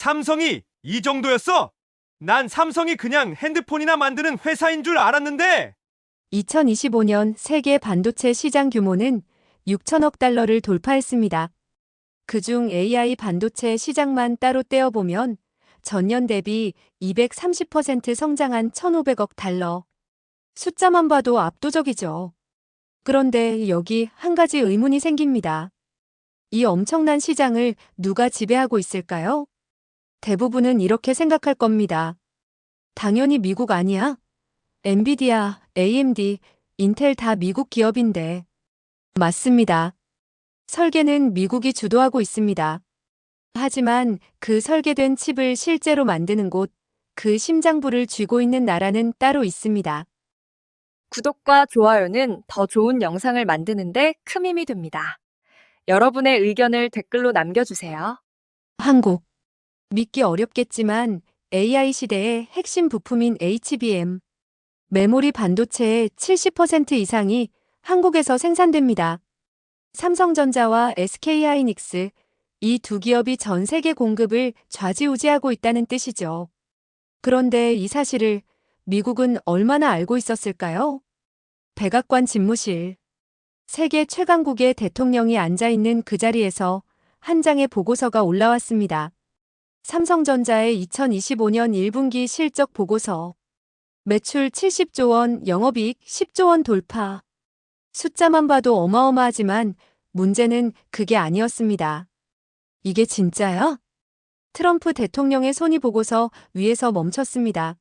삼성이 이 정도였어? 난 삼성이 그냥 핸드폰이나 만드는 회사인 줄 알았는데. 2025년 세계 반도체 시장 규모는 6천억 달러를 돌파했습니다. 그중 AI 반도체 시장만 따로 떼어보면 전년 대비 230% 성장한 1,500억 달러. 숫자만 봐도 압도적이죠. 그런데 여기 한 가지 의문이 생깁니다. 이 엄청난 시장을 누가 지배하고 있을까요? 대부분은 이렇게 생각할 겁니다. 당연히 미국 아니야? 엔비디아, AMD, 인텔 다 미국 기업인데. 맞습니다. 설계는 미국이 주도하고 있습니다. 하지만 그 설계된 칩을 실제로 만드는 곳, 그 심장부를 쥐고 있는 나라는 따로 있습니다. 구독과 좋아요는 더 좋은 영상을 만드는데 큰 힘이 됩니다. 여러분의 의견을 댓글로 남겨주세요. 한국. 믿기 어렵겠지만 AI 시대의 핵심 부품인 HBM, 메모리 반도체의 70% 이상이 한국에서 생산됩니다. 삼성전자와 SK하이닉스, 이 두 기업이 전 세계 공급을 좌지우지하고 있다는 뜻이죠. 그런데 이 사실을 미국은 얼마나 알고 있었을까요? 백악관 집무실. 세계 최강국의 대통령이 앉아 있는 그 자리에서 한 장의 보고서가 올라왔습니다. 삼성전자의 2025년 1분기 실적 보고서. 매출 70조 원, 영업이익 10조 원 돌파. 숫자만 봐도 어마어마하지만 문제는 그게 아니었습니다. 이게 진짜야? 트럼프 대통령의 손이 보고서 위에서 멈췄습니다.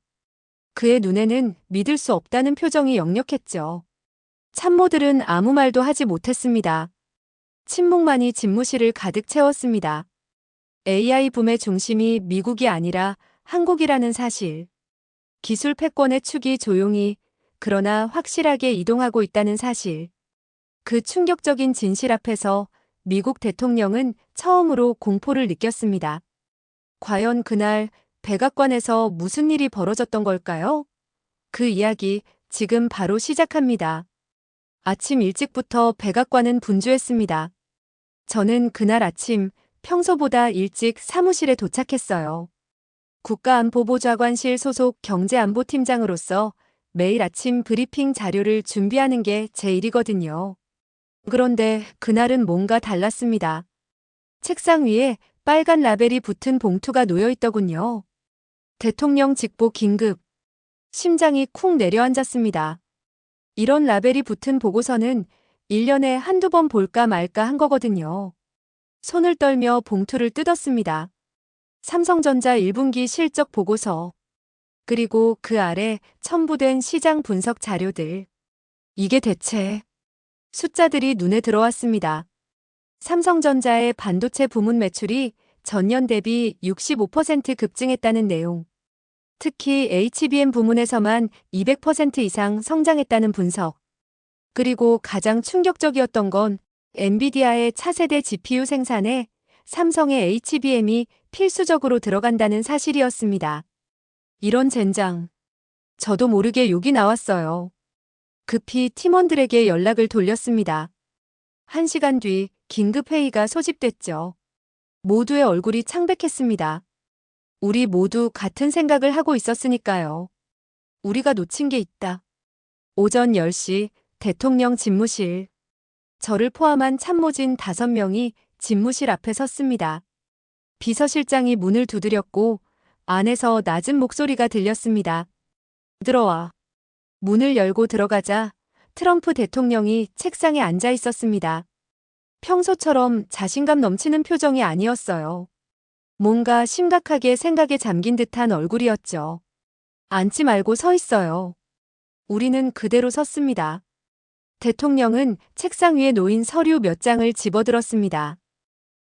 그의 눈에는 믿을 수 없다는 표정이 역력했죠. 참모들은 아무 말도 하지 못했습니다. 침묵만이 집무실을 가득 채웠습니다. AI 붐의 중심이 미국이 아니라 한국이라는 사실. 기술 패권의 축이 조용히, 그러나 확실하게 이동하고 있다는 사실. 그 충격적인 진실 앞에서 미국 대통령은 처음으로 공포를 느꼈습니다. 과연 그날 백악관에서 무슨 일이 벌어졌던 걸까요? 그 이야기 지금 바로 시작합니다. 아침 일찍부터 백악관은 분주했습니다. 저는 그날 아침 평소보다 일찍 사무실에 도착했어요. 국가안보보좌관실 소속 경제안보팀장으로서 매일 아침 브리핑 자료를 준비하는 게 제 일이거든요. 그런데 그날은 뭔가 달랐습니다. 책상 위에 빨간 라벨이 붙은 봉투가 놓여 있더군요. 대통령 직보 긴급. 심장이 쿵 내려앉았습니다. 이런 라벨이 붙은 보고서는 1년에 한두 번 볼까 말까 한 거거든요. 손을 떨며 봉투를 뜯었습니다. 삼성전자 1분기 실적 보고서. 그리고 그 아래 첨부된 시장 분석 자료들. 이게 대체. 숫자들이 눈에 들어왔습니다. 삼성전자의 반도체 부문 매출이 전년 대비 65% 급증했다는 내용. 특히 HBM 부문에서만 200% 이상 성장했다는 분석. 그리고 가장 충격적이었던 건 엔비디아의 차세대 GPU 생산에 삼성의 HBM이 필수적으로 들어간다는 사실이었습니다. 이런 젠장. 저도 모르게 욕이 나왔어요. 급히 팀원들에게 연락을 돌렸습니다. 1시간 뒤 긴급회의가 소집됐죠. 모두의 얼굴이 창백했습니다. 우리 모두 같은 생각을 하고 있었으니까요. 우리가 놓친 게 있다. 오전 10시 대통령 집무실. 저를 포함한 참모진 5명이 집무실 앞에 섰습니다. 비서실장이 문을 두드렸고 안에서 낮은 목소리가 들렸습니다. 들어와. 문을 열고 들어가자 트럼프 대통령이 책상에 앉아 있었습니다. 평소처럼 자신감 넘치는 표정이 아니었어요. 뭔가 심각하게 생각에 잠긴 듯한 얼굴이었죠. 앉지 말고 서 있어요. 우리는 그대로 섰습니다. 대통령은 책상 위에 놓인 서류 몇 장을 집어들었습니다.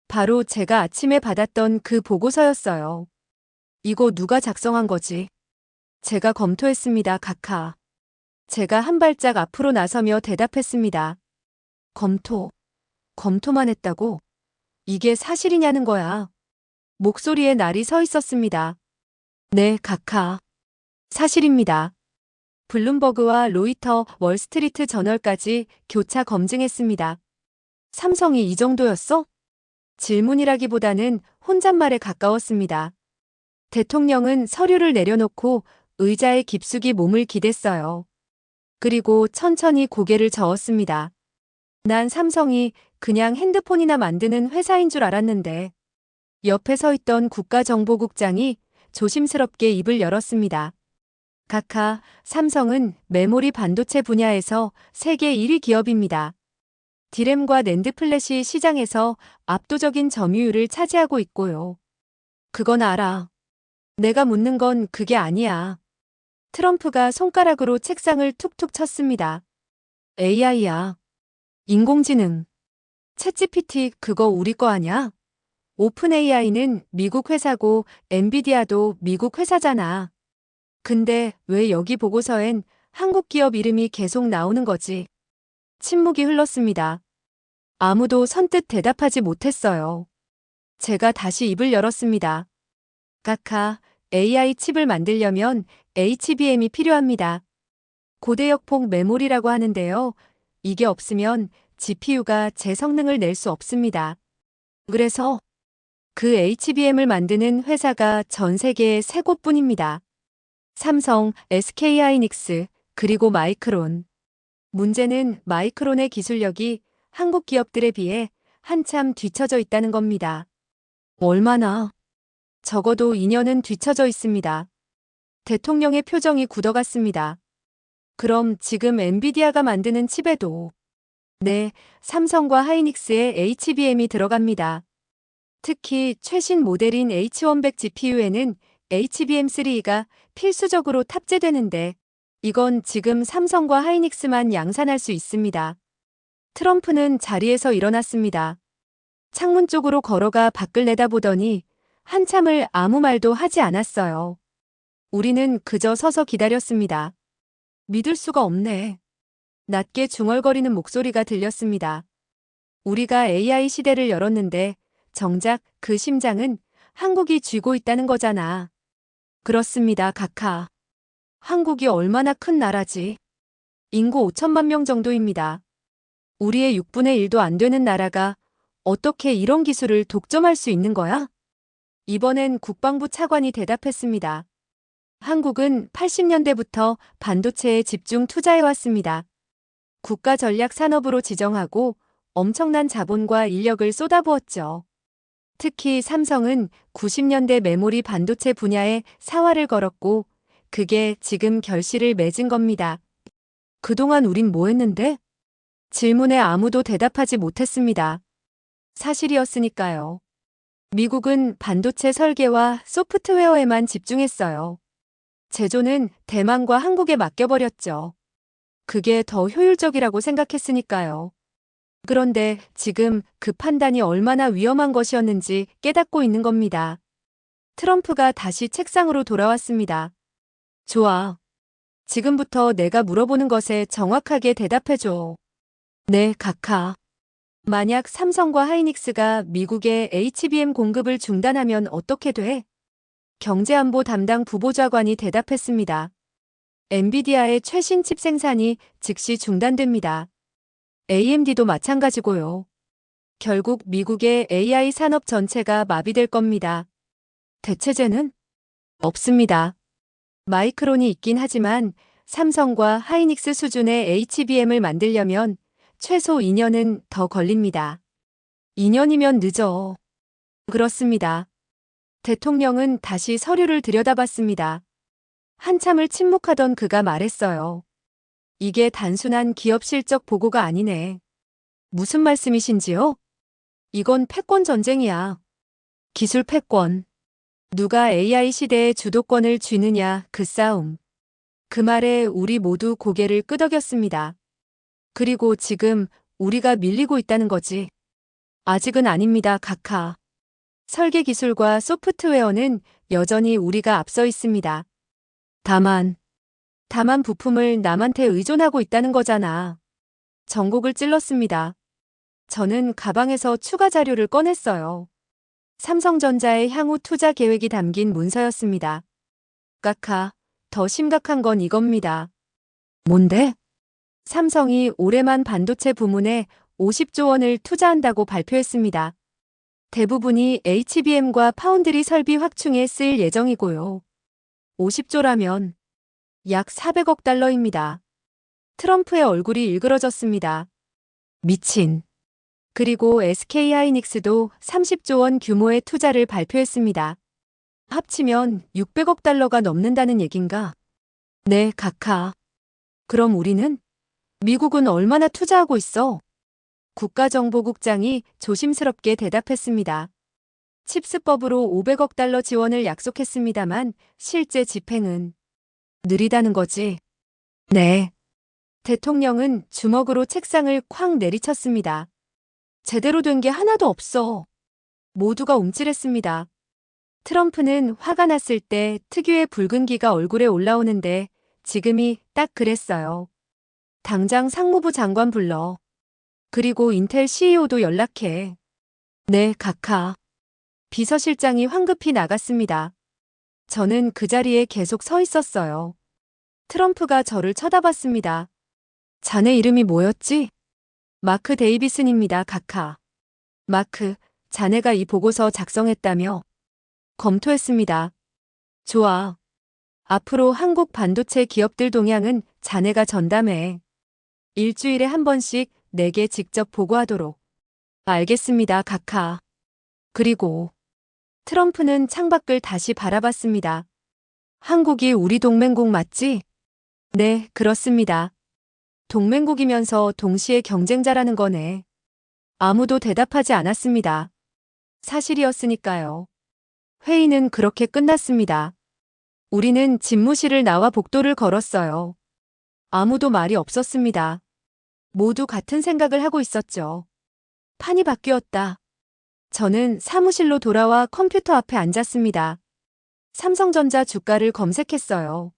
바로 제가 아침에 받았던 그 보고서였어요. 이거 누가 작성한 거지? 제가 검토했습니다, 각하. 제가 한 발짝 앞으로 나서며 대답했습니다. 검토만 했다고? 이게 사실이냐는 거야. 목소리에 날이 서 있었습니다. 네, 각하. 사실입니다. 블룸버그와 로이터, 월스트리트 저널까지 교차 검증했습니다. 삼성이 이 정도였어? 질문이라기보다는 혼잣말에 가까웠습니다. 대통령은 서류를 내려놓고 의자에 깊숙이 몸을 기댔어요. 그리고 천천히 고개를 저었습니다. 난 삼성이 그냥 핸드폰이나 만드는 회사인 줄 알았는데. 옆에 서 있던 국가정보국장이 조심스럽게 입을 열었습니다. 각하, 삼성은 메모리 반도체 분야에서 세계 1위 기업입니다. 디램과 낸드 플래시 시장에서 압도적인 점유율을 차지하고 있고요. 그건 알아. 내가 묻는 건 그게 아니야. 트럼프가 손가락으로 책상을 툭툭 쳤습니다. AI야. 인공지능. 챗GPT 그거 우리 거 아냐? 오픈 AI는 미국 회사고 엔비디아도 미국 회사잖아. 근데 왜 여기 보고서엔 한국 기업 이름이 계속 나오는 거지? 침묵이 흘렀습니다. 아무도 선뜻 대답하지 못했어요. 제가 다시 입을 열었습니다. 각하, AI 칩을 만들려면 HBM이 필요합니다. 고대역폭 메모리라고 하는데요. 이게 없으면 GPU가 제 성능을 낼 수 없습니다. 그래서 그 HBM을 만드는 회사가 전 세계에 3곳뿐입니다. 삼성, SK하이닉스, 그리고 마이크론. 문제는 마이크론의 기술력이 한국 기업들에 비해 한참 뒤처져 있다는 겁니다. 얼마나? 적어도 2년은 뒤처져 있습니다. 대통령의 표정이 굳어갔습니다. 그럼 지금 엔비디아가 만드는 칩에도 네, 삼성과 하이닉스의 HBM이 들어갑니다. 특히 최신 모델인 H100 GPU에는 HBM3가 필수적으로 탑재되는데 이건 지금 삼성과 하이닉스만 양산할 수 있습니다. 트럼프는 자리에서 일어났습니다. 창문 쪽으로 걸어가 밖을 내다보더니 한참을 아무 말도 하지 않았어요. 우리는 그저 서서 기다렸습니다. 믿을 수가 없네. 낮게 중얼거리는 목소리가 들렸습니다. 우리가 AI 시대를 열었는데 정작 그 심장은 한국이 쥐고 있다는 거잖아. 그렇습니다, 각하. 한국이 얼마나 큰 나라지? 인구 5천만 명 정도입니다. 우리의 6분의 1도 안 되는 나라가 어떻게 이런 기술을 독점할 수 있는 거야? 이번엔 국방부 차관이 대답했습니다. 한국은 80년대부터 반도체에 집중 투자해왔습니다. 국가 전략 산업으로 지정하고 엄청난 자본과 인력을 쏟아부었죠. 특히 삼성은 90년대 메모리 반도체 분야에 사활을 걸었고 그게 지금 결실을 맺은 겁니다. 그동안 우린 뭐 했는데? 질문에 아무도 대답하지 못했습니다. 사실이었으니까요. 미국은 반도체 설계와 소프트웨어에만 집중했어요. 제조는 대만과 한국에 맡겨버렸죠. 그게 더 효율적이라고 생각했으니까요. 그런데 지금 그 판단이 얼마나 위험한 것이었는지 깨닫고 있는 겁니다. 트럼프가 다시 책상으로 돌아왔습니다. 좋아. 지금부터 내가 물어보는 것에 정확하게 대답해줘. 네, 각하. 만약 삼성과 하이닉스가 미국의 HBM 공급을 중단하면 어떻게 돼? 경제안보 담당 부보좌관이 대답했습니다. 엔비디아의 최신 칩 생산이 즉시 중단됩니다. AMD도 마찬가지고요. 결국 미국의 AI 산업 전체가 마비될 겁니다. 대체제는? 없습니다. 마이크론이 있긴 하지만 삼성과 하이닉스 수준의 HBM을 만들려면 최소 2년은 더 걸립니다. 2년이면 늦어. 그렇습니다. 대통령은 다시 서류를 들여다봤습니다. 한참을 침묵하던 그가 말했어요. 이게 단순한 기업 실적 보고가 아니네. 무슨 말씀이신지요? 이건 패권 전쟁이야. 기술 패권. 누가 AI 시대의 주도권을 쥐느냐 그 싸움. 그 말에 우리 모두 고개를 끄덕였습니다. 그리고 지금 우리가 밀리고 있다는 거지. 아직은 아닙니다, 각하. 설계 기술과 소프트웨어는 여전히 우리가 앞서 있습니다. 다만 부품을 남한테 의존하고 있다는 거잖아. 전곡을 찔렀습니다. 저는 가방에서 추가 자료를 꺼냈어요. 삼성전자의 향후 투자 계획이 담긴 문서였습니다. 각하, 더 심각한 건 이겁니다. 뭔데? 삼성이 올해만 반도체 부문에 50조 원을 투자한다고 발표했습니다. 대부분이 HBM과 파운드리 설비 확충에 쓰일 예정이고요. 50조라면 약 400억 달러입니다. 트럼프의 얼굴이 일그러졌습니다. 미친. 그리고 SK하이닉스도 30조 원 규모의 투자를 발표했습니다. 합치면 600억 달러가 넘는다는 얘긴가? 네, 카카. 그럼 우리는? 미국은 얼마나 투자하고 있어? 국가정보국장이 조심스럽게 대답했습니다. 칩스법으로 500억 달러 지원을 약속했습니다만 실제 집행은 느리다는 거지. 네. 대통령은 주먹으로 책상을 쾅 내리쳤습니다. 제대로 된 게 하나도 없어. 모두가 움찔했습니다. 트럼프는 화가 났을 때 특유의 붉은 기가 얼굴에 올라오는데 지금이 딱 그랬어요. 당장 상무부 장관 불러. 그리고 인텔 CEO도 연락해. 네, 카카. 비서실장이 황급히 나갔습니다. 저는 그 자리에 계속 서 있었어요. 트럼프가 저를 쳐다봤습니다. 자네 이름이 뭐였지? 마크 데이비슨입니다, 카카. 마크, 자네가 이 보고서 작성했다며? 검토했습니다. 좋아. 앞으로 한국 반도체 기업들 동향은 자네가 전담해. 일주일에 한 번씩 내게 직접 보고하도록. 알겠습니다, 카카. 그리고 트럼프는 창밖을 다시 바라봤습니다. 한국이 우리 동맹국 맞지? 네, 그렇습니다. 동맹국이면서 동시에 경쟁자라는 거네. 아무도 대답하지 않았습니다. 사실이었으니까요. 회의는 그렇게 끝났습니다. 우리는 집무실을 나와 복도를 걸었어요. 아무도 말이 없었습니다. 모두 같은 생각을 하고 있었죠. 판이 바뀌었다. 저는 사무실로 돌아와 컴퓨터 앞에 앉았습니다. 삼성전자 주가를 검색했어요.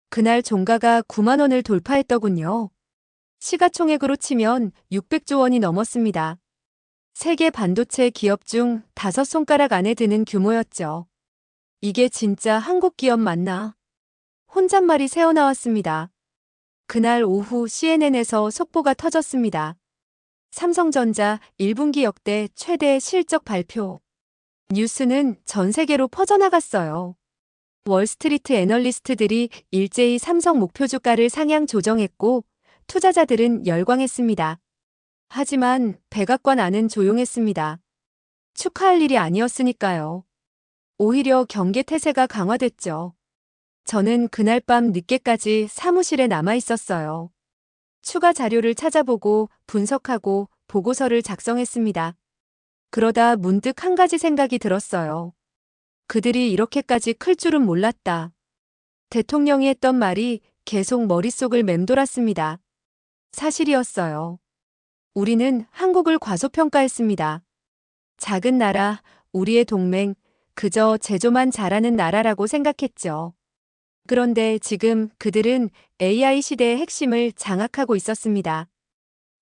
그날 종가가 9만 원을 돌파했더군요. 시가총액으로 치면 600조 원이 넘었습니다. 세계 반도체 기업 중 5손가락 안에 드는 규모였죠. 이게 진짜 한국 기업 맞나? 혼잣말이 새어나왔습니다. 그날 오후 CNN에서 속보가 터졌습니다. 삼성전자 1분기 역대 최대 실적 발표. 뉴스는 전 세계로 퍼져나갔어요. 월스트리트 애널리스트들이 일제히 삼성 목표 주가를 상향 조정했고 투자자들은 열광했습니다. 하지만 백악관 안은 조용했습니다. 축하할 일이 아니었으니까요. 오히려 경계 태세가 강화됐죠. 저는 그날 밤 늦게까지 사무실에 남아 있었어요. 추가 자료를 찾아보고 분석하고 보고서를 작성했습니다. 그러다 문득 한 가지 생각이 들었어요. 그들이 이렇게까지 클 줄은 몰랐다. 대통령이 했던 말이 계속 머릿속을 맴돌았습니다. 사실이었어요. 우리는 한국을 과소평가했습니다. 작은 나라, 우리의 동맹, 그저 제조만 잘하는 나라라고 생각했죠. 그런데 지금 그들은 AI 시대의 핵심을 장악하고 있었습니다.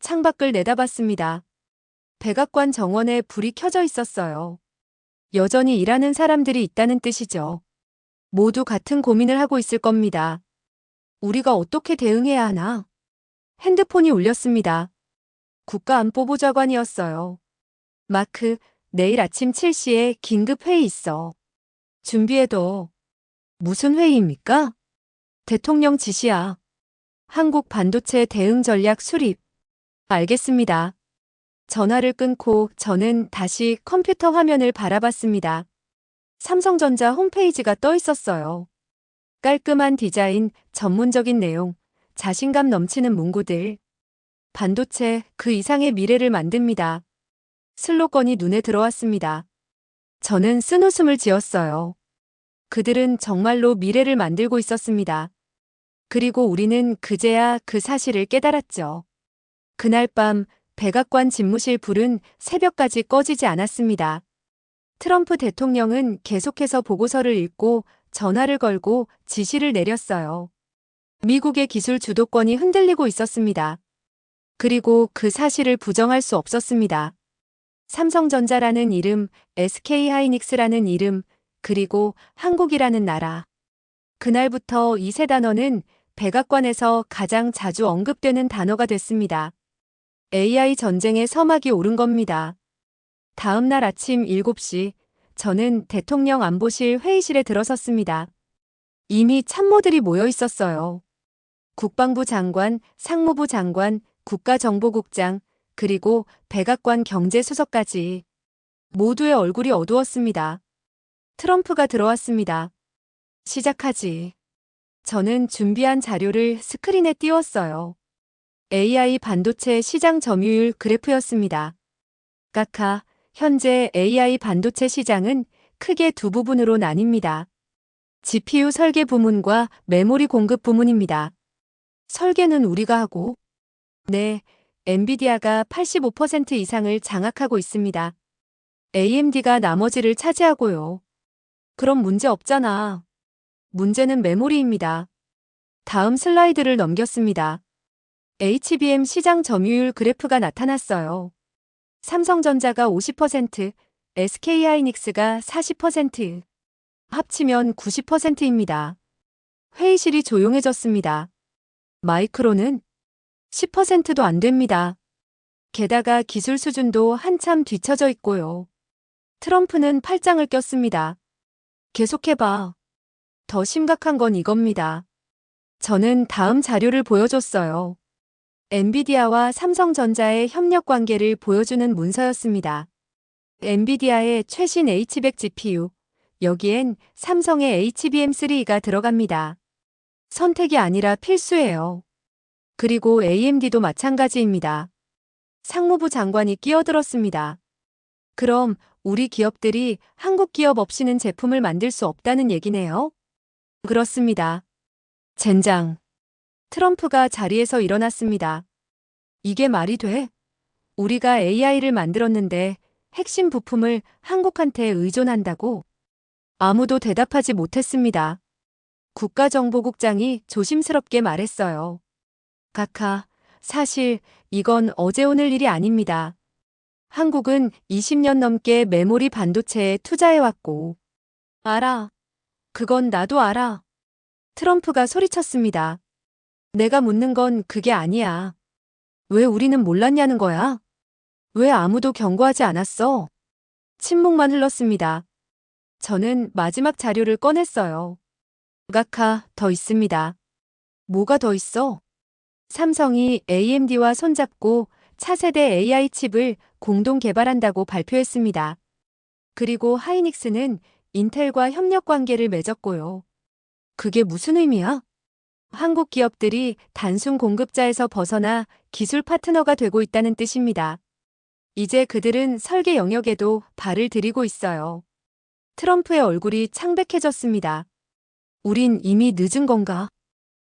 창밖을 내다봤습니다. 백악관 정원에 불이 켜져 있었어요. 여전히 일하는 사람들이 있다는 뜻이죠. 모두 같은 고민을 하고 있을 겁니다. 우리가 어떻게 대응해야 하나? 핸드폰이 울렸습니다. 국가안보보좌관이었어요. 마크, 내일 아침 7시에 긴급 회의 있어. 준비해둬. 무슨 회의입니까? 대통령 지시야. 한국 반도체 대응 전략 수립. 알겠습니다. 전화를 끊고 저는 다시 컴퓨터 화면을 바라봤습니다. 삼성전자 홈페이지가 떠 있었어요. 깔끔한 디자인, 전문적인 내용, 자신감 넘치는 문구들. 반도체 그 이상의 미래를 만듭니다. 슬로건이 눈에 들어왔습니다. 저는 쓴웃음을 지었어요. 그들은 정말로 미래를 만들고 있었습니다. 그리고 우리는 그제야 그 사실을 깨달았죠. 그날 밤 백악관 집무실 불은 새벽까지 꺼지지 않았습니다. 트럼프 대통령은 계속해서 보고서를 읽고 전화를 걸고 지시를 내렸어요. 미국의 기술 주도권이 흔들리고 있었습니다. 그리고 그 사실을 부정할 수 없었습니다. 삼성전자라는 이름, SK하이닉스라는 이름, 그리고 한국이라는 나라. 그날부터 이 세 단어는 백악관에서 가장 자주 언급되는 단어가 됐습니다. AI 전쟁의 서막이 오른 겁니다. 다음 날 아침 7시, 저는 대통령 안보실 회의실에 들어섰습니다. 이미 참모들이 모여 있었어요. 국방부 장관, 상무부 장관, 국가정보국장, 그리고 백악관 경제수석까지. 모두의 얼굴이 어두웠습니다. 트럼프가 들어왔습니다. 시작하지. 저는 준비한 자료를 스크린에 띄웠어요. AI 반도체 시장 점유율 그래프였습니다. 각하, 현재 AI 반도체 시장은 크게 두 부분으로 나뉩니다. GPU 설계 부문과 메모리 공급 부문입니다. 설계는 우리가 하고, 네, 엔비디아가 85% 이상을 장악하고 있습니다. AMD가 나머지를 차지하고요. 그럼 문제 없잖아. 문제는 메모리입니다. 다음 슬라이드를 넘겼습니다. HBM 시장 점유율 그래프가 나타났어요. 삼성전자가 50%, SK하이닉스가 40%, 합치면 90%입니다. 회의실이 조용해졌습니다. 마이크론은 10%도 안 됩니다. 게다가 기술 수준도 한참 뒤처져 있고요. 트럼프는 팔짱을 꼈습니다. 계속해봐. 더 심각한 건 이겁니다. 저는 다음 자료를 보여줬어요. 엔비디아와 삼성전자의 협력 관계를 보여주는 문서였습니다. 엔비디아의 최신 H100 GPU, 여기엔 삼성의 HBM3가 들어갑니다. 선택이 아니라 필수예요. 그리고 AMD도 마찬가지입니다. 상무부 장관이 끼어들었습니다. 그럼 우리 기업들이 한국 기업 없이는 제품을 만들 수 없다는 얘기네요? 그렇습니다. 젠장. 트럼프가 자리에서 일어났습니다. 이게 말이 돼? 우리가 AI를 만들었는데 핵심 부품을 한국한테 의존한다고? 아무도 대답하지 못했습니다. 국가정보국장이 조심스럽게 말했어요. 각하, 사실 이건 어제 오늘 일이 아닙니다. 한국은 20년 넘게 메모리 반도체에 투자해왔고. 알아. 그건 나도 알아. 트럼프가 소리쳤습니다. 내가 묻는 건 그게 아니야. 왜 우리는 몰랐냐는 거야? 왜 아무도 경고하지 않았어? 침묵만 흘렀습니다. 저는 마지막 자료를 꺼냈어요. 각하, 더 있습니다. 뭐가 더 있어? 삼성이 AMD와 손잡고 차세대 AI 칩을 공동 개발한다고 발표했습니다. 그리고 하이닉스는 인텔과 협력 관계를 맺었고요. 그게 무슨 의미야? 한국 기업들이 단순 공급자에서 벗어나 기술 파트너가 되고 있다는 뜻입니다. 이제 그들은 설계 영역에도 발을 들이고 있어요. 트럼프의 얼굴이 창백해졌습니다. 우린 이미 늦은 건가?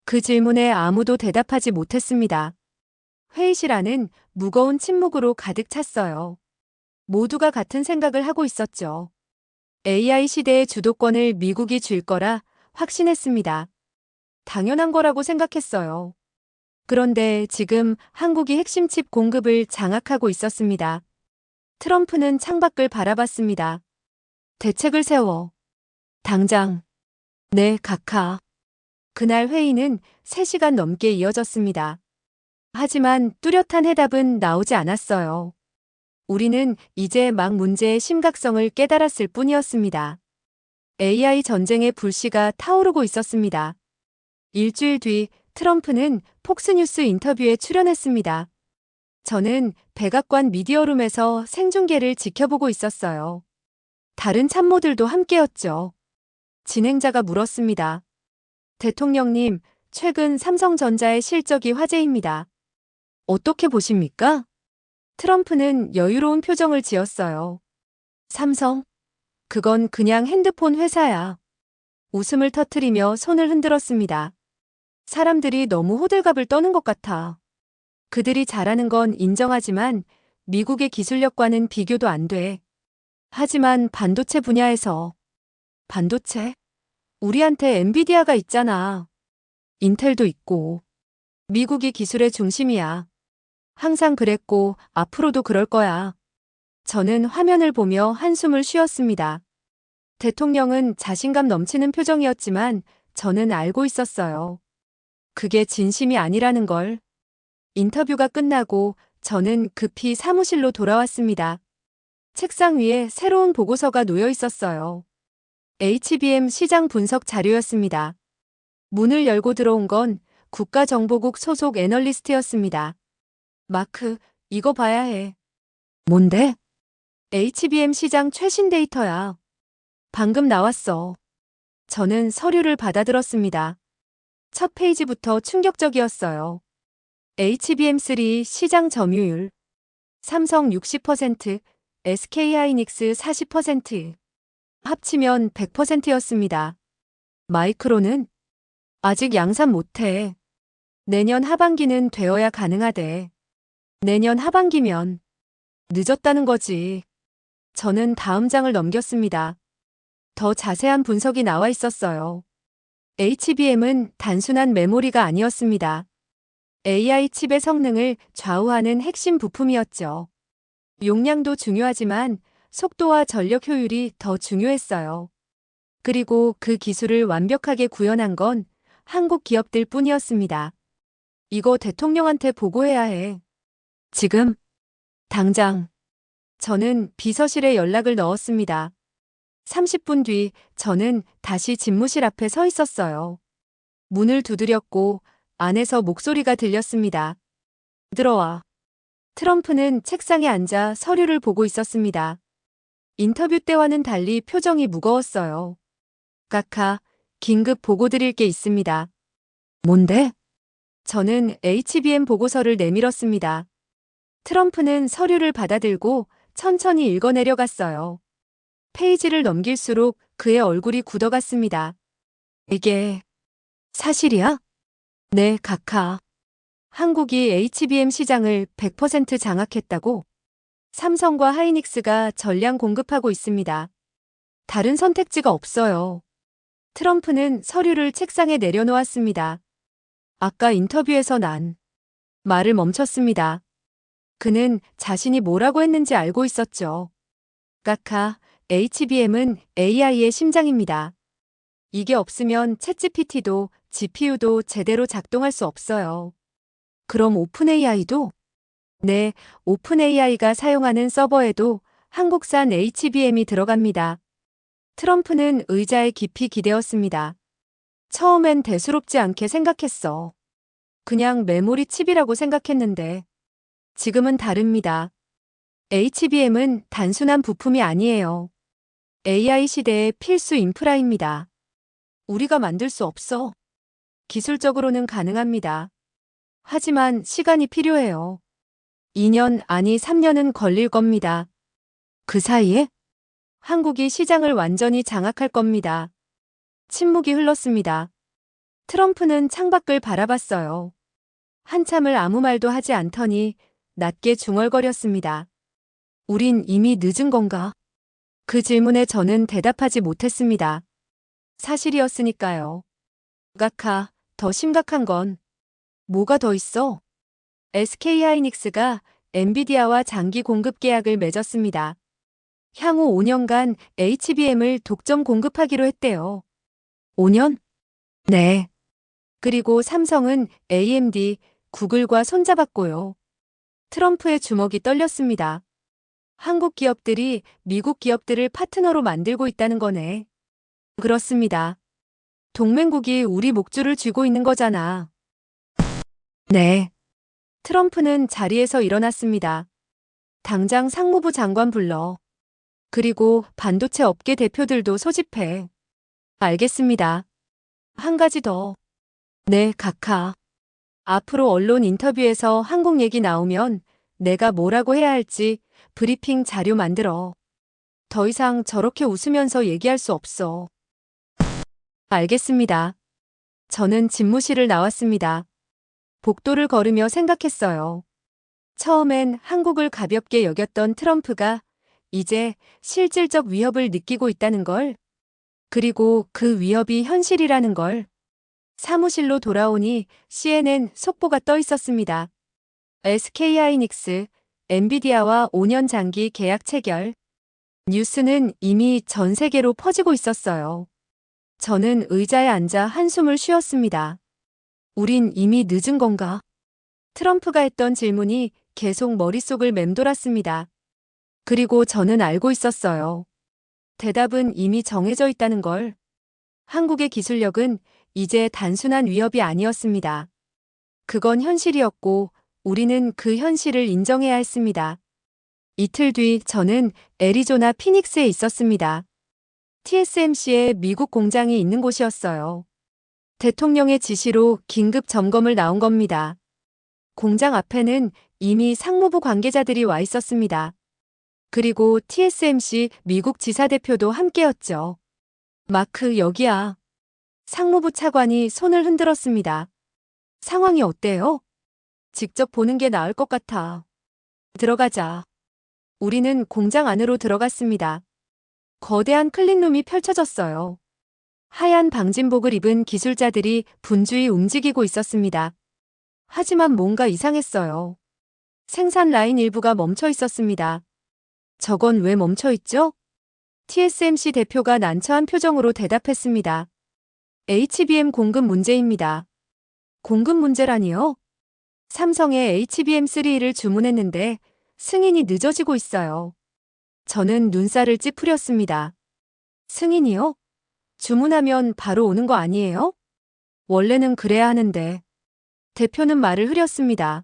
그 질문에 아무도 대답하지 못했습니다. 회의실 안은 무거운 침묵으로 가득 찼어요. 모두가 같은 생각을 하고 있었죠. AI 시대의 주도권을 미국이 쥘 거라 확신했습니다. 당연한 거라고 생각했어요. 그런데 지금 한국이 핵심 칩 공급을 장악하고 있었습니다. 트럼프는 창밖을 바라봤습니다. 대책을 세워. 당장. 네, 각하. 그날 회의는 3시간 넘게 이어졌습니다. 하지만 뚜렷한 해답은 나오지 않았어요. 우리는 이제 막 문제의 심각성을 깨달았을 뿐이었습니다. AI 전쟁의 불씨가 타오르고 있었습니다. 일주일 뒤 트럼프는 폭스뉴스 인터뷰에 출연했습니다. 저는 백악관 미디어룸에서 생중계를 지켜보고 있었어요. 다른 참모들도 함께였죠. 진행자가 물었습니다. 대통령님, 최근 삼성전자의 실적이 화제입니다. 어떻게 보십니까? 트럼프는 여유로운 표정을 지었어요. 삼성? 그건 그냥 핸드폰 회사야. 웃음을 터뜨리며 손을 흔들었습니다. 사람들이 너무 호들갑을 떠는 것 같아. 그들이 잘하는 건 인정하지만 미국의 기술력과는 비교도 안 돼. 하지만 반도체 분야에서. 반도체? 우리한테 엔비디아가 있잖아. 인텔도 있고. 미국이 기술의 중심이야. 항상 그랬고 앞으로도 그럴 거야. 저는 화면을 보며 한숨을 쉬었습니다. 대통령은 자신감 넘치는 표정이었지만 저는 알고 있었어요. 그게 진심이 아니라는 걸. 인터뷰가 끝나고 저는 급히 사무실로 돌아왔습니다. 책상 위에 새로운 보고서가 놓여 있었어요. HBM 시장 분석 자료였습니다. 문을 열고 들어온 건 국가정보국 소속 애널리스트였습니다. 마크, 이거 봐야 해. 뭔데? HBM 시장 최신 데이터야. 방금 나왔어. 저는 서류를 받아들었습니다. 첫 페이지부터 충격적이었어요. HBM3 시장 점유율. 삼성 60%, SK하이닉스 40%. 합치면 100%였습니다. 마이크론은 아직 양산 못해. 내년 하반기는 되어야 가능하대. 내년 하반기면 늦었다는 거지. 저는 다음 장을 넘겼습니다. 더 자세한 분석이 나와 있었어요. HBM은 단순한 메모리가 아니었습니다. AI 칩의 성능을 좌우하는 핵심 부품이었죠. 용량도 중요하지만 속도와 전력 효율이 더 중요했어요. 그리고 그 기술을 완벽하게 구현한 건 한국 기업들 뿐이었습니다. 이거 대통령한테 보고해야 해. 지금, 당장. 저는 비서실에 연락을 넣었습니다. 30분 뒤 저는 다시 집무실 앞에 서 있었어요. 문을 두드렸고 안에서 목소리가 들렸습니다. 들어와. 트럼프는 책상에 앉아 서류를 보고 있었습니다. 인터뷰 때와는 달리 표정이 무거웠어요. 카카, 긴급 보고 드릴 게 있습니다. 뭔데? 저는 HBM 보고서를 내밀었습니다. 트럼프는 서류를 받아들고 천천히 읽어내려갔어요. 페이지를 넘길수록 그의 얼굴이 굳어갔습니다. 이게 사실이야? 네, 카카. 한국이 HBM 시장을 100% 장악했다고? 삼성과 하이닉스가 전량 공급하고 있습니다. 다른 선택지가 없어요. 트럼프는 서류를 책상에 내려놓았습니다. 아까 인터뷰에서 난 말을 멈췄습니다. 그는 자신이 뭐라고 했는지 알고 있었죠. 카카, HBM은 AI의 심장입니다. 이게 없으면 챗GPT도 GPU도 제대로 작동할 수 없어요. 그럼 오픈AI도? 네, 오픈AI가 사용하는 서버에도 한국산 HBM이 들어갑니다. 트럼프는 의자에 깊이 기대었습니다. 처음엔 대수롭지 않게 생각했어. 그냥 메모리 칩이라고 생각했는데 지금은 다릅니다. HBM은 단순한 부품이 아니에요. AI 시대의 필수 인프라입니다. 우리가 만들 수 없어. 기술적으로는 가능합니다. 하지만 시간이 필요해요. 2년 아니 3년은 걸릴 겁니다. 그 사이에 한국이 시장을 완전히 장악할 겁니다. 침묵이 흘렀습니다. 트럼프는 창밖을 바라봤어요. 한참을 아무 말도 하지 않더니 낮게 중얼거렸습니다. 우린 이미 늦은 건가? 그 질문에 저는 대답하지 못했습니다. 사실이었으니까요. 카카, 더 심각한 건 뭐가 더 있어? SK하이닉스가 엔비디아와 장기 공급 계약을 맺었습니다. 향후 5년간 HBM을 독점 공급하기로 했대요. 5년? 네. 그리고 삼성은 AMD, 구글과 손잡았고요. 트럼프의 주먹이 떨렸습니다. 한국 기업들이 미국 기업들을 파트너로 만들고 있다는 거네. 그렇습니다. 동맹국이 우리 목줄을 쥐고 있는 거잖아. 네. 트럼프는 자리에서 일어났습니다. 당장 상무부 장관 불러. 그리고 반도체 업계 대표들도 소집해. 알겠습니다. 한 가지 더. 네, 카카. 앞으로 언론 인터뷰에서 한국 얘기 나오면 내가 뭐라고 해야 할지 브리핑 자료 만들어. 더 이상 저렇게 웃으면서 얘기할 수 없어. 알겠습니다. 저는 집무실을 나왔습니다. 복도를 걸으며 생각했어요. 처음엔 한국을 가볍게 여겼던 트럼프가 이제 실질적 위협을 느끼고 있다는 걸, 그리고 그 위협이 현실이라는 걸. 사무실로 돌아오니 CNN 속보가 떠 있었습니다. SK하이닉스, 엔비디아와 5년 장기 계약 체결. 뉴스는 이미 전 세계로 퍼지고 있었어요. 저는 의자에 앉아 한숨을 쉬었습니다. 우린 이미 늦은 건가? 트럼프가 했던 질문이 계속 머릿속을 맴돌았습니다. 그리고 저는 알고 있었어요. 대답은 이미 정해져 있다는 걸. 한국의 기술력은 이제 단순한 위협이 아니었습니다. 그건 현실이었고 우리는 그 현실을 인정해야 했습니다. 이틀 뒤 저는 애리조나 피닉스에 있었습니다. TSMC의 미국 공장이 있는 곳이었어요. 대통령의 지시로 긴급 점검을 나온 겁니다. 공장 앞에는 이미 상무부 관계자들이 와 있었습니다. 그리고 TSMC 미국 지사 대표도 함께였죠. 마크, 여기야. 상무부 차관이 손을 흔들었습니다. 상황이 어때요? 직접 보는 게 나을 것 같아. 들어가자. 우리는 공장 안으로 들어갔습니다. 거대한 클린룸이 펼쳐졌어요. 하얀 방진복을 입은 기술자들이 분주히 움직이고 있었습니다. 하지만 뭔가 이상했어요. 생산 라인 일부가 멈춰 있었습니다. 저건 왜 멈춰 있죠? TSMC 대표가 난처한 표정으로 대답했습니다. HBM 공급 문제입니다. 공급 문제라니요? 삼성의 HBM3를 주문했는데 승인이 늦어지고 있어요. 저는 눈살을 찌푸렸습니다. 승인이요? 주문하면 바로 오는 거 아니에요? 원래는 그래야 하는데. 대표는 말을 흐렸습니다.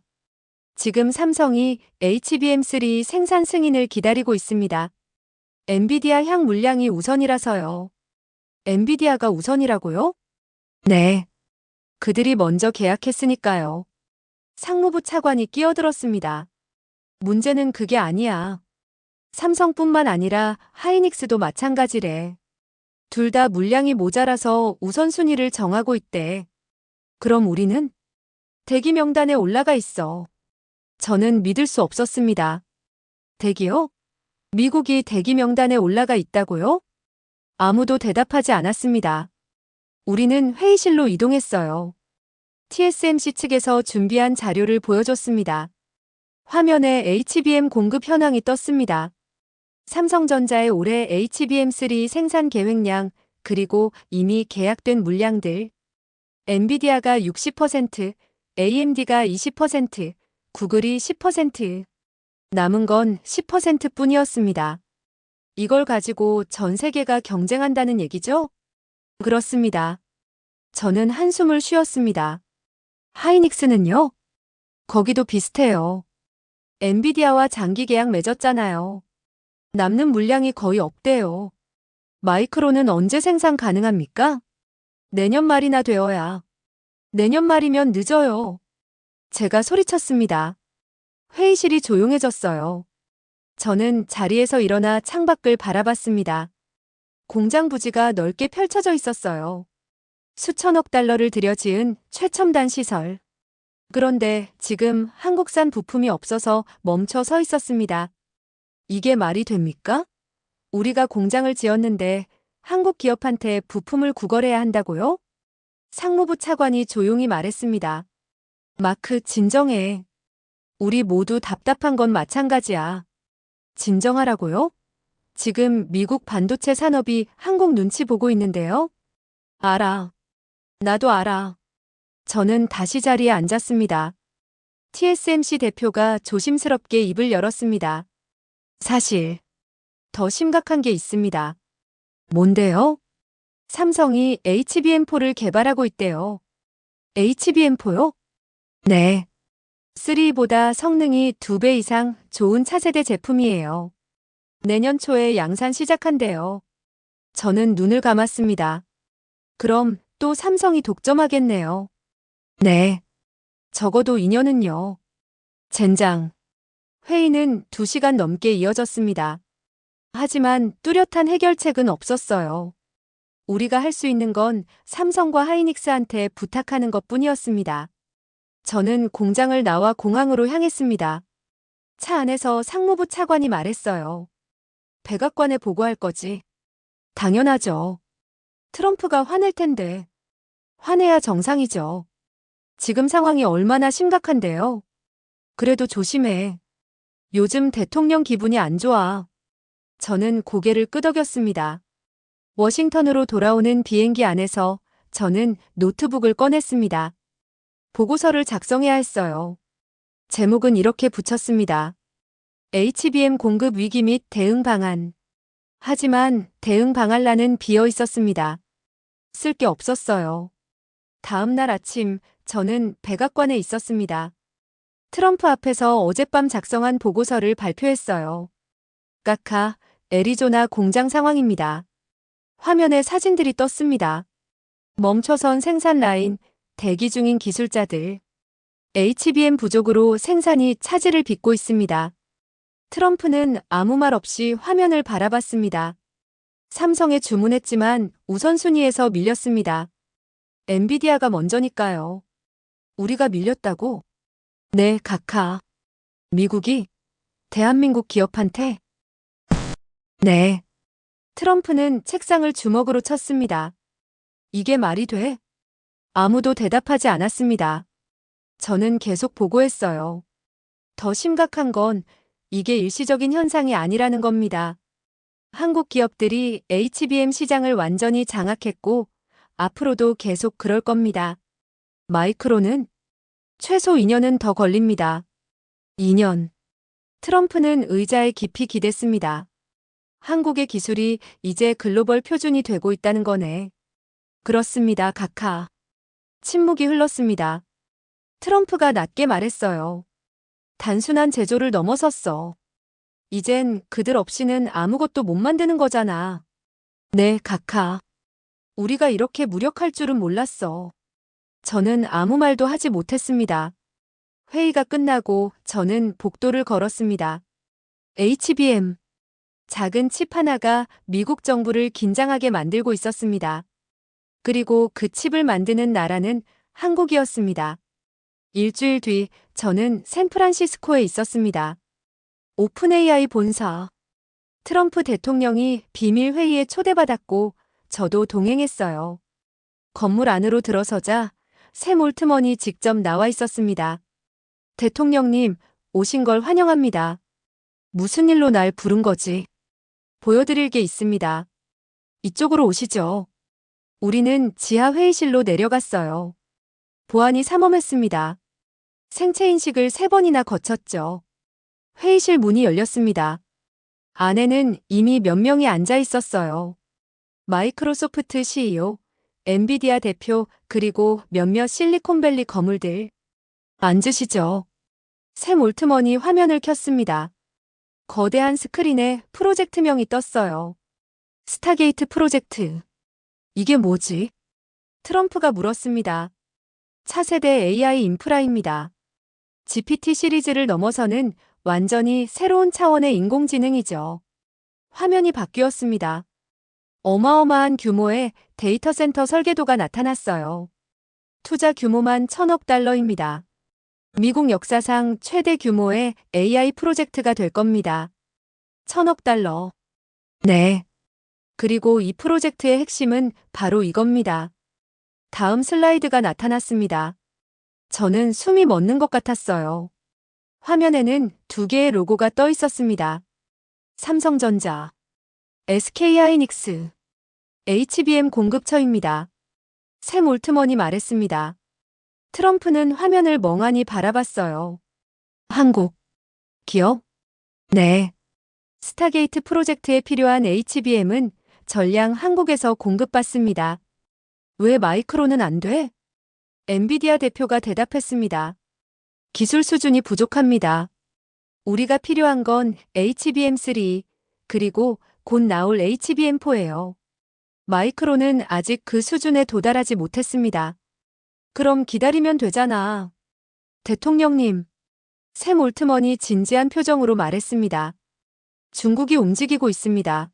지금 삼성이 HBM3 생산 승인을 기다리고 있습니다. 엔비디아 향 물량이 우선이라서요. 엔비디아가 우선이라고요? 네. 그들이 먼저 계약했으니까요. 상무부 차관이 끼어들었습니다. 문제는 그게 아니야. 삼성뿐만 아니라 하이닉스도 마찬가지래. 둘 다 물량이 모자라서 우선순위를 정하고 있대. 그럼 우리는? 대기 명단에 올라가 있어. 저는 믿을 수 없었습니다. 대기요? 미국이 대기 명단에 올라가 있다고요? 아무도 대답하지 않았습니다. 우리는 회의실로 이동했어요. TSMC 측에서 준비한 자료를 보여줬습니다. 화면에 HBM 공급 현황이 떴습니다. 삼성전자의 올해 HBM3 생산 계획량, 그리고 이미 계약된 물량들. 엔비디아가 60%, AMD가 20%, 구글이 10%. 남은 건 10% 뿐이었습니다. 이걸 가지고 전 세계가 경쟁한다는 얘기죠? 그렇습니다. 저는 한숨을 쉬었습니다. 하이닉스는요? 거기도 비슷해요. 엔비디아와 장기 계약 맺었잖아요. 남는 물량이 거의 없대요. 마이크론은 언제 생산 가능합니까? 내년 말이나 되어야. 내년 말이면 늦어요. 제가 소리쳤습니다. 회의실이 조용해졌어요. 저는 자리에서 일어나 창밖을 바라봤습니다. 공장 부지가 넓게 펼쳐져 있었어요. 수천억 달러를 들여 지은 최첨단 시설. 그런데 지금 한국산 부품이 없어서 멈춰 서 있었습니다. 이게 말이 됩니까? 우리가 공장을 지었는데 한국 기업한테 부품을 구걸해야 한다고요? 상무부 차관이 조용히 말했습니다. 마크, 진정해. 우리 모두 답답한 건 마찬가지야. 진정하라고요? 지금 미국 반도체 산업이 한국 눈치 보고 있는데요? 알아. 나도 알아. 저는 다시 자리에 앉았습니다. TSMC 대표가 조심스럽게 입을 열었습니다. 사실, 더 심각한 게 있습니다. 뭔데요? 삼성이 HBM4를 개발하고 있대요. HBM4요? 네. 3보다 성능이 2배 이상 좋은 차세대 제품이에요. 내년 초에 양산 시작한대요. 저는 눈을 감았습니다. 그럼 또 삼성이 독점하겠네요. 네. 적어도 2년은요. 젠장. 회의는 2시간 넘게 이어졌습니다. 하지만 뚜렷한 해결책은 없었어요. 우리가 할 수 있는 건 삼성과 하이닉스한테 부탁하는 것뿐이었습니다. 저는 공장을 나와 공항으로 향했습니다. 차 안에서 상무부 차관이 말했어요. 백악관에 보고할 거지. 당연하죠. 트럼프가 화낼 텐데. 화내야 정상이죠. 지금 상황이 얼마나 심각한데요. 그래도 조심해. 요즘 대통령 기분이 안 좋아. 저는 고개를 끄덕였습니다. 워싱턴으로 돌아오는 비행기 안에서 저는 노트북을 꺼냈습니다. 보고서를 작성해야 했어요. 제목은 이렇게 붙였습니다. HBM 공급 위기 및 대응 방안. 하지만 대응 방안란은 비어 있었습니다. 쓸 게 없었어요. 다음 날 아침 저는 백악관에 있었습니다. 트럼프 앞에서 어젯밤 작성한 보고서를 발표했어요. 카카, 애리조나 공장 상황입니다. 화면에 사진들이 떴습니다. 멈춰선 생산 라인, 대기 중인 기술자들. HBM 부족으로 생산이 차질을 빚고 있습니다. 트럼프는 아무 말 없이 화면을 바라봤습니다. 삼성에 주문했지만 우선순위에서 밀렸습니다. 엔비디아가 먼저니까요. 우리가 밀렸다고? 네, 카카. 미국이? 대한민국 기업한테? 네. 트럼프는 책상을 주먹으로 쳤습니다. 이게 말이 돼? 아무도 대답하지 않았습니다. 저는 계속 보고했어요. 더 심각한 건 이게 일시적인 현상이 아니라는 겁니다. 한국 기업들이 HBM 시장을 완전히 장악했고 앞으로도 계속 그럴 겁니다. 마이크론은 최소 2년은 더 걸립니다. 2년. 트럼프는 의자에 깊이 기댔습니다. 한국의 기술이 이제 글로벌 표준이 되고 있다는 거네. 그렇습니다, 카카. 침묵이 흘렀습니다. 트럼프가 낮게 말했어요. 단순한 제조를 넘어섰어. 이젠 그들 없이는 아무것도 못 만드는 거잖아. 네, 카카. 우리가 이렇게 무력할 줄은 몰랐어. 저는 아무 말도 하지 못했습니다. 회의가 끝나고 저는 복도를 걸었습니다. HBM. 작은 칩 하나가 미국 정부를 긴장하게 만들고 있었습니다. 그리고 그 칩을 만드는 나라는 한국이었습니다. 일주일 뒤 저는 샌프란시스코에 있었습니다. 오픈 AI 본사. 트럼프 대통령이 비밀 회의에 초대받았고 저도 동행했어요. 건물 안으로 들어서자 샘 올트먼이 직접 나와 있었습니다. 대통령님, 오신 걸 환영합니다. 무슨 일로 날 부른 거지? 보여드릴 게 있습니다. 이쪽으로 오시죠. 우리는 지하 회의실로 내려갔어요. 보안이 삼엄했습니다. 생체 인식을 3번이나 거쳤죠. 회의실 문이 열렸습니다. 안에는 이미 몇 명이 앉아 있었어요. 마이크로소프트 CEO, 엔비디아 대표, 그리고 몇몇 실리콘밸리 거물들. 앉으시죠. 샘 올트먼이 화면을 켰습니다. 거대한 스크린에 프로젝트명이 떴어요. 스타게이트 프로젝트. 이게 뭐지? 트럼프가 물었습니다. 차세대 AI 인프라입니다. GPT 시리즈를 넘어서는 완전히 새로운 차원의 인공지능이죠. 화면이 바뀌었습니다. 어마어마한 규모의 데이터 센터 설계도가 나타났어요. 투자 규모만 1,000억 달러입니다. 미국 역사상 최대 규모의 AI 프로젝트가 될 겁니다. 1,000억 달러. 네. 그리고 이 프로젝트의 핵심은 바로 이겁니다. 다음 슬라이드가 나타났습니다. 저는 숨이 멎는 것 같았어요. 화면에는 2개의 로고가 떠 있었습니다. 삼성전자, SK하이닉스, HBM 공급처입니다. 샘 올트먼이 말했습니다. 트럼프는 화면을 멍하니 바라봤어요. 한국 기업? 네. 스타게이트 프로젝트에 필요한 HBM은 전량 한국에서 공급받습니다. 왜 마이크론은 안 돼? 엔비디아 대표가 대답했습니다. 기술 수준이 부족합니다. 우리가 필요한 건 HBM3, 그리고 곧 나올 HBM4예요. 마이크론은 아직 그 수준에 도달하지 못했습니다. 그럼 기다리면 되잖아. 대통령님. 샘 올트먼이 진지한 표정으로 말했습니다. 중국이 움직이고 있습니다.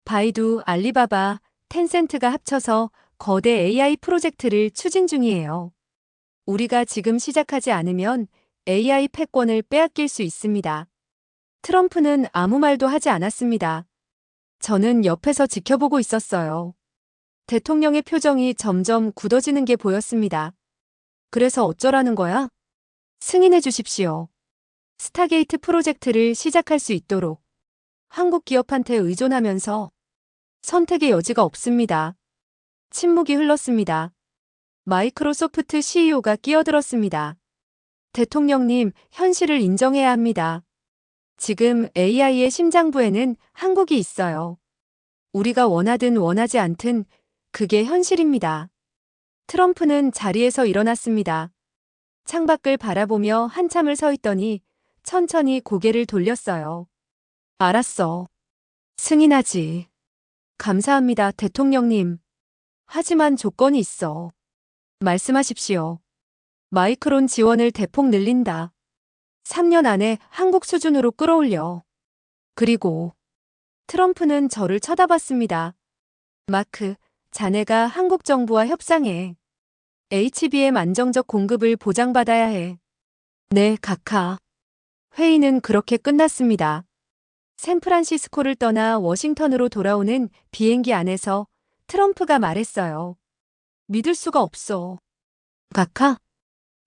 바이두, 알리바바, 텐센트가 합쳐서 거대 AI 프로젝트를 추진 중이에요. 우리가 지금 시작하지 않으면 AI 패권을 빼앗길 수 있습니다. 트럼프는 아무 말도 하지 않았습니다. 저는 옆에서 지켜보고 있었어요. 대통령의 표정이 점점 굳어지는 게 보였습니다. 그래서 어쩌라는 거야? 승인해 주십시오. 스타게이트 프로젝트를 시작할 수 있도록. 한국 기업한테 의존하면서 선택의 여지가 없습니다. 침묵이 흘렀습니다. 마이크로소프트 CEO가 끼어들었습니다. 대통령님, 현실을 인정해야 합니다. 지금 AI의 심장부에는 한국이 있어요. 우리가 원하든 원하지 않든 그게 현실입니다. 트럼프는 자리에서 일어났습니다. 창밖을 바라보며 한참을 서 있더니 천천히 고개를 돌렸어요. 알았어. 승인하지. 감사합니다, 대통령님. 하지만 조건이 있어. 말씀하십시오. 마이크론 지원을 대폭 늘린다. 3년 안에 한국 수준으로 끌어올려. 그리고 트럼프는 저를 쳐다봤습니다. 마크, 자네가 한국 정부와 협상해. HBM 안정적 공급을 보장받아야 해. 네, 각하. 회의는 그렇게 끝났습니다. 샌프란시스코를 떠나 워싱턴으로 돌아오는 비행기 안에서 트럼프가 말했어요. 믿을 수가 없어. 각하,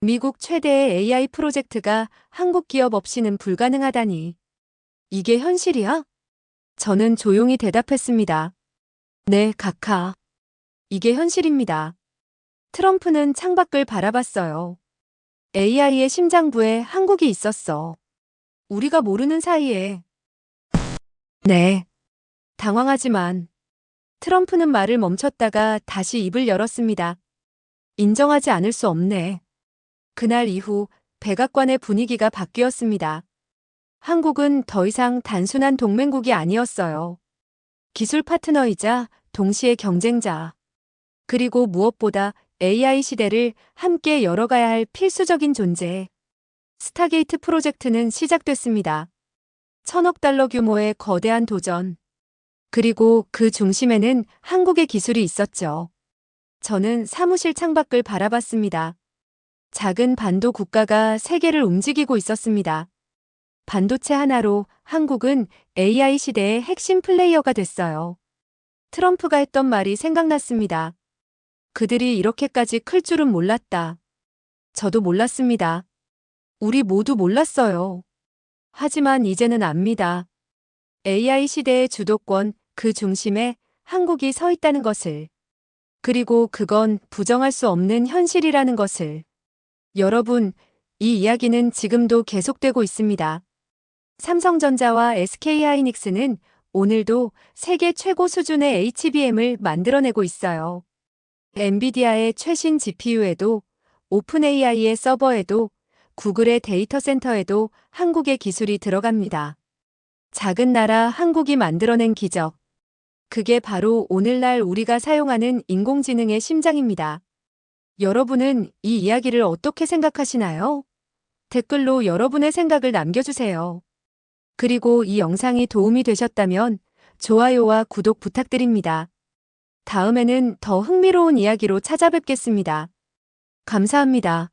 미국 최대의 AI 프로젝트가 한국 기업 없이는 불가능하다니. 이게 현실이야? 저는 조용히 대답했습니다. 네, 각하. 이게 현실입니다. 트럼프는 창밖을 바라봤어요. AI의 심장부에 한국이 있었어. 우리가 모르는 사이에. 네. 당황하지만 트럼프는 말을 멈췄다가 다시 입을 열었습니다. 인정하지 않을 수 없네. 그날 이후 백악관의 분위기가 바뀌었습니다. 한국은 더 이상 단순한 동맹국이 아니었어요. 기술 파트너이자 동시에 경쟁자. 그리고 무엇보다 AI 시대를 함께 열어가야 할 필수적인 존재. 스타게이트 프로젝트는 시작됐습니다. 1,000억 달러 규모의 거대한 도전. 그리고 그 중심에는 한국의 기술이 있었죠. 저는 사무실 창밖을 바라봤습니다. 작은 반도 국가가 세계를 움직이고 있었습니다. 반도체 하나로 한국은 AI 시대의 핵심 플레이어가 됐어요. 트럼프가 했던 말이 생각났습니다. 그들이 이렇게까지 클 줄은 몰랐다. 저도 몰랐습니다. 우리 모두 몰랐어요. 하지만 이제는 압니다. AI 시대의 주도권, 그 중심에 한국이 서 있다는 것을. 그리고 그건 부정할 수 없는 현실이라는 것을. 여러분, 이 이야기는 지금도 계속되고 있습니다. 삼성전자와 SK하이닉스는 오늘도 세계 최고 수준의 HBM을 만들어내고 있어요. 엔비디아의 최신 GPU에도, 오픈AI의 서버에도, 구글의 데이터 센터에도 한국의 기술이 들어갑니다. 작은 나라 한국이 만들어낸 기적. 그게 바로 오늘날 우리가 사용하는 인공지능의 심장입니다. 여러분은 이 이야기를 어떻게 생각하시나요? 댓글로 여러분의 생각을 남겨주세요. 그리고 이 영상이 도움이 되셨다면 좋아요와 구독 부탁드립니다. 다음에는 더 흥미로운 이야기로 찾아뵙겠습니다. 감사합니다.